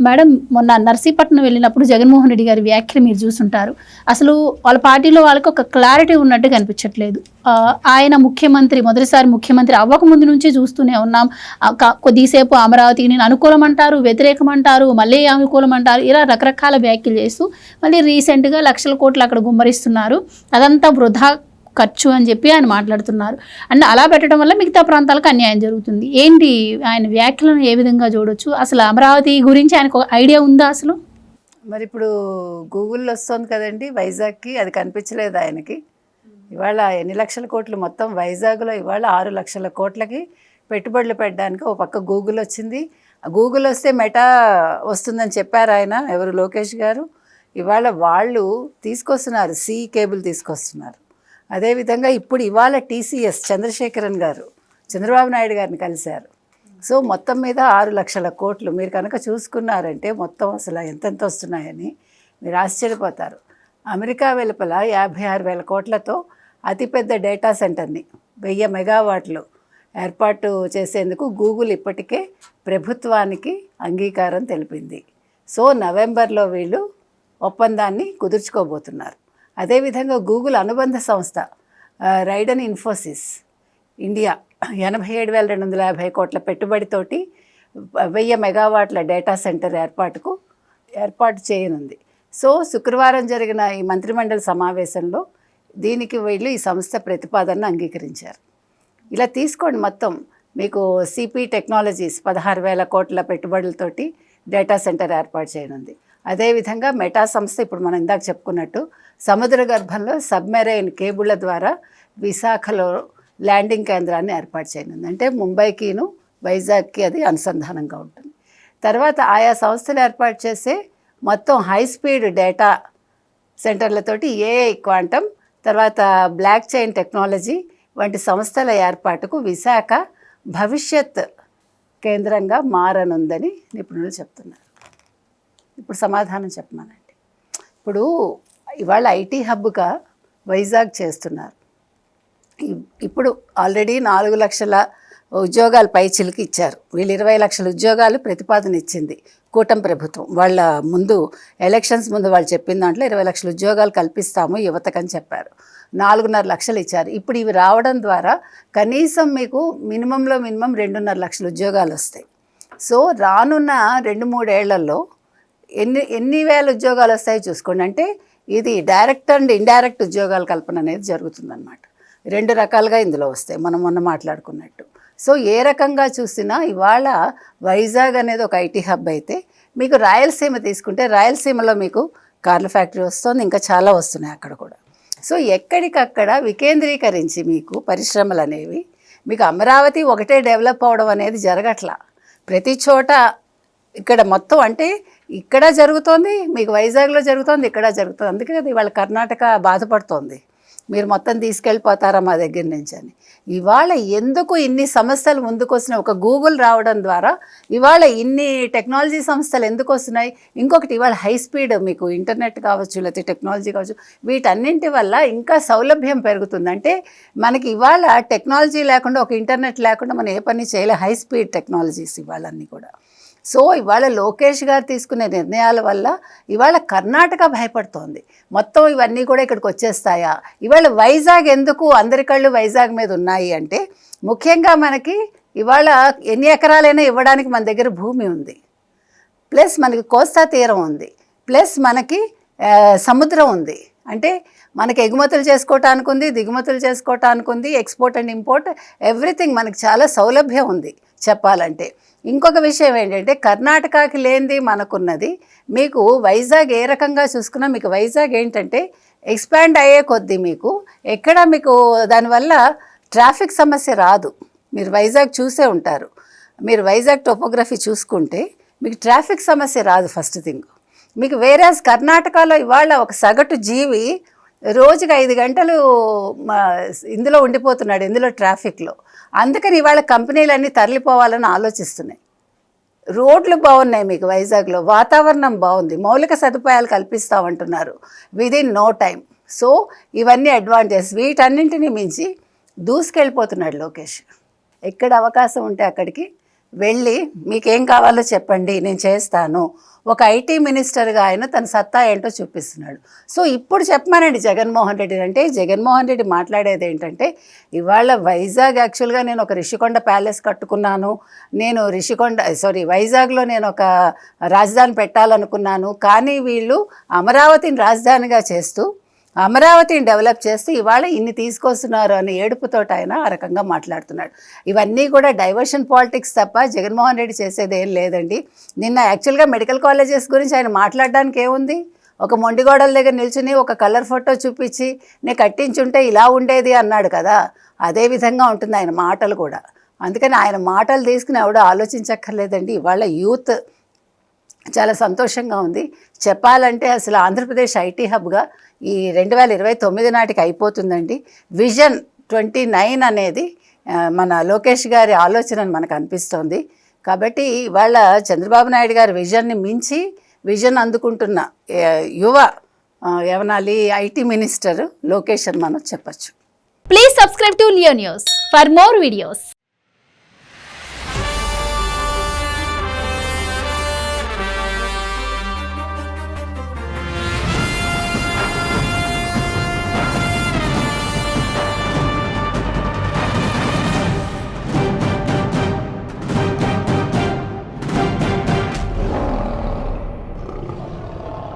Madam మొన్న నర్సీపట్నం వెళ్ళినప్పుడు జగన్మోహన్ రెడ్డి గారి వ్యాఖ్యలు మీరు చూసుంటారు. అసలు వాళ్ళ పార్టీలో వాళ్ళకి ఒక క్లారిటీ ఉన్నట్టు కనిపించట్లేదు. ఆయన మొదటిసారి ముఖ్యమంత్రి అవ్వకముందు నుంచి చూస్తూనే ఉన్నాం. కొద్దిసేపు అమరావతిని అనుకూలం అంటారు, వ్యతిరేకం అంటారు, మళ్ళీ అనుకూలం అంటారు, ఇలా రకరకాల వ్యాఖ్యలు చేస్తూ మళ్ళీ రీసెంట్గా లక్షల కోట్లు అక్కడ గుమ్మరిస్తున్నారు, అదంతా వృధా ఖర్చు అని చెప్పి ఆయన మాట్లాడుతున్నారు. అండ్ అలా పెట్టడం వల్ల మిగతా ప్రాంతాలకు అన్యాయం జరుగుతుంది. ఏంటి ఆయన వ్యాఖ్యలను ఏ విధంగా చూడొచ్చు? అసలు అమరావతి గురించి ఆయనకు ఒక ఐడియా ఉందా అసలు? మరి ఇప్పుడు గూగుల్లో వస్తుంది కదండి వైజాగ్కి, అది కనిపించలేదు ఆయనకి. ఇవాళ ఎన్ని లక్షల కోట్లు మొత్తం వైజాగ్లో ఇవాళ 6 లక్షల కోట్లకి పెట్టుబడులు పెట్టడానికి ఒక పక్క గూగుల్ వచ్చింది. గూగుల్ వస్తే మెటా వస్తుందని చెప్పారు ఆయన, ఎవరు, లోకేష్ గారు. ఇవాళ వాళ్ళు తీసుకొస్తున్నారు, సీ కేబుల్ తీసుకొస్తున్నారు. అదేవిధంగా ఇప్పుడు ఇవాళ టీసీఎస్ చంద్రశేఖరన్ గారు చంద్రబాబు నాయుడు గారిని కలిశారు. సో మొత్తం మీద 6 లక్షల కోట్లు మీరు కనుక చూసుకున్నారంటే మొత్తం అసలు ఎంతెంత వస్తున్నాయని మీరు ఆశ్చర్యపోతారు. అమెరికా వెలుపల 56,000 కోట్లతో అతిపెద్ద డేటా సెంటర్ని 1000 మెగావాట్లు ఏర్పాటు చేసేందుకు గూగుల్ ఇప్పటికే ప్రభుత్వానికి అంగీకారం తెలిపింది. సో నవంబర్లో వీళ్ళు ఒప్పందాన్ని కుదుర్చుకోబోతున్నారు. అదేవిధంగా గూగుల్ అనుబంధ సంస్థ రైడన్ ఇన్ఫోసిస్ ఇండియా 87,250 కోట్ల పెట్టుబడితోటి 1000 మెగావాట్ల డేటా సెంటర్ ఏర్పాటు చేయనుంది. సో శుక్రవారం జరిగిన ఈ మంత్రిమండలి సమావేశంలో దీనికి వీళ్ళు ఈ సంస్థ ప్రతిపాదనను అంగీకరించారు. ఇలా తీసుకోండి, మొత్తం మీకు సిపి టెక్నాలజీస్ 16,000 కోట్ల పెట్టుబడులతోటి డేటా సెంటర్ ఏర్పాటు చేయనుంది. అదేవిధంగా మెటా సంస్థ ఇప్పుడు మనం ఇందాక చెప్పుకున్నట్టు సముద్ర గర్భంలో సబ్మెరైన్ కేబుళ్ల ద్వారా విశాఖలో ల్యాండింగ్ కేంద్రాన్ని ఏర్పాటు చేయనుంది. అంటే ముంబైకిను వైజాగ్కి అది అనుసంధానంగా ఉంటుంది. తర్వాత ఆయా సంస్థలు ఏర్పాటు చేసే మొత్తం హై స్పీడ్ డేటా సెంటర్లతోటి ఏఐ, క్వాంటమ్, తర్వాత బ్లాక్ చైన్ టెక్నాలజీ వంటి సంస్థల ఏర్పాటుకు విశాఖ భవిష్యత్ కేంద్రంగా మారనుందని నిపుణులు చెప్తున్నారు. ఇప్పుడు సమాధానం చెప్పమానండి. ఇప్పుడు ఇవాళ ఐటీ హబ్గా వైజాగ్ చేస్తున్నారు. ఇప్పుడు ఆల్రెడీ 4 లక్షల ఉద్యోగాలు పైచిలకి ఇచ్చారు. వీళ్ళు 20 లక్షల ఉద్యోగాలు ప్రతిపాదన ఇచ్చింది కూటమి ప్రభుత్వం. వాళ్ళ ముందు ఎలక్షన్స్ ముందు వాళ్ళు చెప్పిన దాంట్లో 20 లక్షల ఉద్యోగాలు కల్పిస్తాము యువతకని చెప్పారు. 4.5 లక్షలు ఇచ్చారు. ఇప్పుడు ఇవి రావడం ద్వారా కనీసం మీకు మినిమం 2.5 లక్షల ఉద్యోగాలు వస్తాయి. సో రానున్న 2-3 ఏళ్లలో ఎన్ని వేల ఉద్యోగాలు వస్తాయో చూసుకోండి. అంటే ఇది డైరెక్ట్ అండ్ ఇండైరెక్ట్ ఉద్యోగాల కల్పన అనేది జరుగుతుందన్నమాట. 2 రకాలుగా ఇందులో వస్తాయి, మనం మొన్న మాట్లాడుకున్నట్టు. సో ఏ రకంగా చూసినా ఇవాళ వైజాగ్ అనేది ఒక ఐటీ హబ్ అయితే, మీకు రాయలసీమ తీసుకుంటే రాయలసీమలో మీకు కార్ల ఫ్యాక్టరీ వస్తుంది, ఇంకా చాలా వస్తున్నాయి అక్కడ కూడా. సో ఎక్కడికక్కడ వికేంద్రీకరించి మీకు పరిశ్రమలు అనేవి, మీకు అమరావతి ఒకటే డెవలప్ అవడం అనేది జరగట్లా. ప్రతి చోట ఇక్కడ మొత్తం అంటే ఇక్కడ జరుగుతోంది, మీకు వైజాగ్లో జరుగుతోంది, ఇక్కడ జరుగుతుంది. అందుకే కదా ఇవాళ కర్ణాటక బాధపడుతోంది, మీరు మొత్తం తీసుకెళ్ళిపోతారా మా దగ్గర నుంచి అని. ఇవాళ ఎందుకు ఇన్ని సమస్యలు ముందుకు వస్తున్నాయి? ఒక గూగుల్ రావడం ద్వారా ఇవాళ ఇన్ని టెక్నాలజీ సంస్థలు ఎందుకు వస్తున్నాయి? ఇంకొకటి ఇవాళ హై స్పీడ్ మీకు ఇంటర్నెట్ కావచ్చు, లేకపోతే టెక్నాలజీ కావచ్చు, వీటన్నింటి వల్ల ఇంకా సౌలభ్యం పెరుగుతుంది. అంటే మనకి ఇవాళ టెక్నాలజీ లేకుండా, ఒక ఇంటర్నెట్ లేకుండా మనం ఏ పని చేయలే. హై స్పీడ్ టెక్నాలజీస్ ఇవాళ అన్నీ కూడా. సో ఇవాళ లోకేష్ గారు తీసుకునే నిర్ణయాల వల్ల ఇవాళ కర్ణాటక భయపడుతోంది, మొత్తం ఇవన్నీ కూడా ఇక్కడికి వచ్చేస్తాయా? ఇవాళ వైజాగ్ ఎందుకు అందరి కళ్ళు వైజాగ్ మీద ఉన్నాయి అంటే, ముఖ్యంగా మనకి ఇవాళ ఎన్ని ఎకరాలైనా ఇవ్వడానికి మన దగ్గర భూమి ఉంది, ప్లస్ మనకి కోస్తా తీరం ఉంది, ప్లస్ మనకి సముద్రం ఉంది. అంటే మనకి ఎగుమతులు చేసుకోవటానికి ఉంది, దిగుమతులు చేసుకోవటానికి ఉంది, ఎక్స్పోర్ట్ అండ్ ఇంపోర్ట్ ఎవ్రీథింగ్ మనకి చాలా సౌలభ్యం ఉంది చెప్పాలంటే. ఇంకొక విషయం ఏంటంటే, కర్ణాటకకి లేనిది మనకున్నది. మీకు వైజాగ్ ఏ రకంగా చూసుకున్నా మీకు వైజాగ్ ఏంటంటే ఎక్స్పాండ్ అయ్యే కొద్దీ మీకు ఎక్కడ మీకు దానివల్ల ట్రాఫిక్ సమస్య రాదు. మీరు వైజాగ్ చూసే ఉంటారు, మీరు వైజాగ్ టోపోగ్రఫీ చూసుకుంటే మీకు ట్రాఫిక్ సమస్య రాదు ఫస్ట్ థింగ్. మీకు వేరేస్ కర్ణాటకలో ఇవాళ ఒక సగటు జీవి రోజుకి 5 గంటలు ఇందులో ఉండిపోతున్నాడు, ఇందులో ట్రాఫిక్లో. అందుకని ఇవాళ కంపెనీలన్నీ తరలిపోవాలని ఆలోచిస్తున్నాయి. రోడ్లు బాగున్నాయి మీకు వైజాగ్లో, వాతావరణం బాగుంది, మౌలిక సదుపాయాలు కల్పిస్తామంటున్నారు విదిన్ నో టైం. సో ఇవన్నీ అడ్వాంటేజ్. వీటన్నింటినీ మించి దూసుకెళ్ళిపోతున్నాడు లోకేష్. ఎక్కడ అవకాశం ఉంటే అక్కడికి వెళ్ళి మీకేం కావాలో చెప్పండి నేను చేస్తాను. ఒక ఐటీ మినిస్టర్గా ఆయన తన సత్తా ఏంటో చూపిస్తున్నాడు. సో ఇప్పుడు చెప్పమానండి జగన్మోహన్ రెడ్డి అంటే. జగన్మోహన్ రెడ్డి మాట్లాడేది ఏంటంటే, ఇవాళ వైజాగ్ యాక్చువల్గా నేను ఒక రిషికొండ ప్యాలెస్ కట్టుకున్నాను, నేను వైజాగ్లో నేను ఒక రాజధాని పెట్టాలనుకున్నాను, కానీ వీళ్ళు అమరావతిని రాజధానిగా చేస్తూ అమరావతిని డెవలప్ చేస్తూ ఇవాళ ఇన్ని తీసుకొస్తున్నారు అని ఏడుపుతోటి ఆయన ఆ రకంగా మాట్లాడుతున్నాడు. ఇవన్నీ కూడా డైవర్షన్ పాలిటిక్స్ తప్ప జగన్మోహన్ రెడ్డి చేసేది ఏం లేదండి. నిన్న యాక్చువల్గా మెడికల్ కాలేజెస్ గురించి ఆయన మాట్లాడడానికి ఏముంది? ఒక మొండిగోడల దగ్గర నిల్చుని ఒక కలర్ ఫోటో చూపించి నేను కట్టించుంటే ఇలా ఉండేది అన్నాడు కదా, అదే విధంగా ఉంటుంది ఆయన మాటలు కూడా. అందుకని ఆయన మాటలు తీసుకుని ఎవడో ఆలోచించక్కర్లేదండి. ఇవాళ యూత్ చాలా సంతోషంగా ఉంది. చెప్పాలంటే అసలు ఆంధ్రప్రదేశ్ ఐటీ హబ్గా ఈ 2029 నాటికి అయిపోతుందండి. విజన్ 29 అనేది మన లోకేష్ గారి ఆలోచన మనకు అనిపిస్తోంది. కాబట్టి ఇవాళ చంద్రబాబు నాయుడు గారి విజన్ని మించి విజన్ అందుకుంటున్న యువ ఏమనాలి ఐటీ మినిస్టర్ లోకేష్ అని మనం చెప్పచ్చు. Please subscribe to Leo news for more videos.